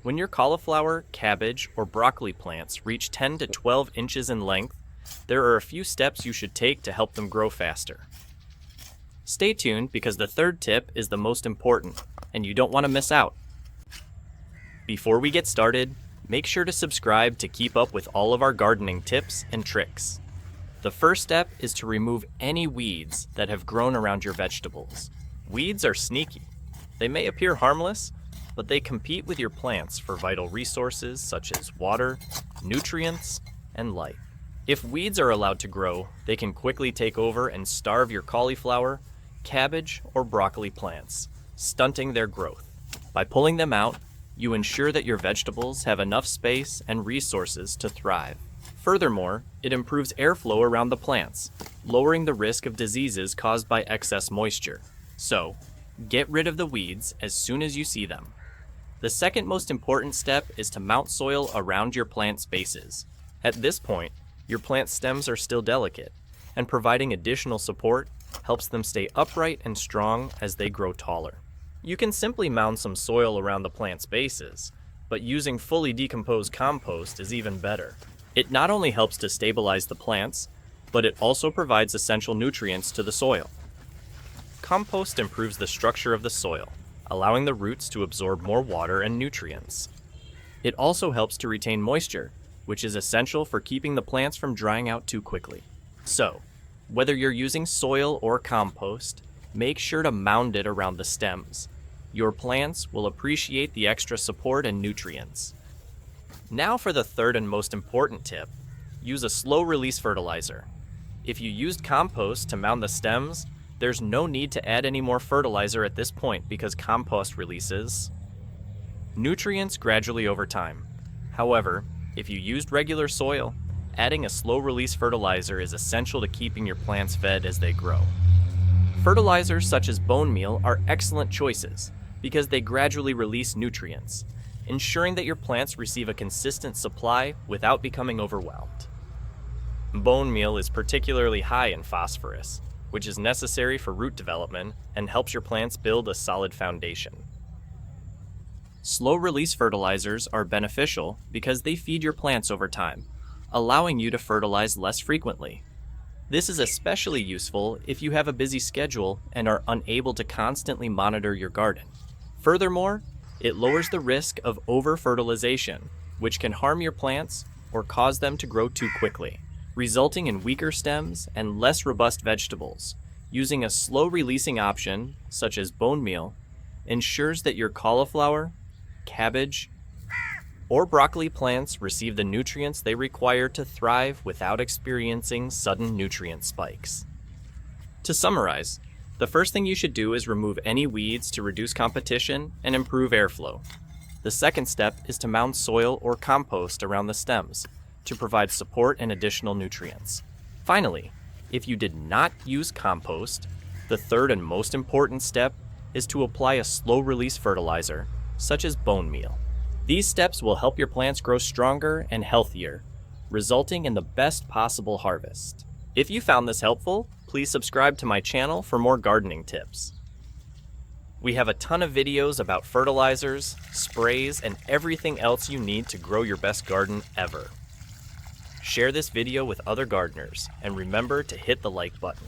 When your cauliflower, cabbage, or broccoli plants reach 10 to 12 inches in length, there are a few steps you should take to help them grow faster. Stay tuned because the third tip is the most important, and you don't want to miss out. Before we get started, make sure to subscribe to keep up with all of our gardening tips and tricks. The first step is to remove any weeds that have grown around your vegetables. Weeds are sneaky. They may appear harmless, but they compete with your plants for vital resources such as water, nutrients, and light. If weeds are allowed to grow, they can quickly take over and starve your cauliflower, cabbage, or broccoli plants, stunting their growth. By pulling them out, you ensure that your vegetables have enough space and resources to thrive. Furthermore, it improves airflow around the plants, lowering the risk of diseases caused by excess moisture. So, get rid of the weeds as soon as you see them. The second most important step is to mount soil around your plant bases. At this point, your plant stems are still delicate, and providing additional support helps them stay upright and strong as they grow taller. You can simply mound some soil around the plant's bases, but using fully decomposed compost is even better. It not only helps to stabilize the plants, but it also provides essential nutrients to the soil. Compost improves the structure of the soil, allowing the roots to absorb more water and nutrients. It also helps to retain moisture, which is essential for keeping the plants from drying out too quickly. So, whether you're using soil or compost, make sure to mound it around the stems. Your plants will appreciate the extra support and nutrients. Now for the third and most important tip, use a slow-release fertilizer. If you used compost to mound the stems, there's no need to add any more fertilizer at this point because compost releases nutrients gradually over time. However, if you used regular soil, adding a slow-release fertilizer is essential to keeping your plants fed as they grow. Fertilizers such as bone meal are excellent choices because they gradually release nutrients, ensuring that your plants receive a consistent supply without becoming overwhelmed. Bone meal is particularly high in phosphorus, which is necessary for root development and helps your plants build a solid foundation. Slow-release fertilizers are beneficial because they feed your plants over time, allowing you to fertilize less frequently. This is especially useful if you have a busy schedule and are unable to constantly monitor your garden. Furthermore, it lowers the risk of over-fertilization, which can harm your plants or cause them to grow too quickly, resulting in weaker stems and less robust vegetables. Using a slow-releasing option, such as bone meal, ensures that your cauliflower, cabbage, or broccoli plants receive the nutrients they require to thrive without experiencing sudden nutrient spikes. To summarize, the first thing you should do is remove any weeds to reduce competition and improve airflow. The second step is to mound soil or compost around the stems to provide support and additional nutrients. Finally, if you did not use compost, the third and most important step is to apply a slow-release fertilizer, such as bone meal. These steps will help your plants grow stronger and healthier, resulting in the best possible harvest. If you found this helpful, please subscribe to my channel for more gardening tips. We have a ton of videos about fertilizers, sprays, and everything else you need to grow your best garden ever. Share this video with other gardeners, and remember to hit the like button.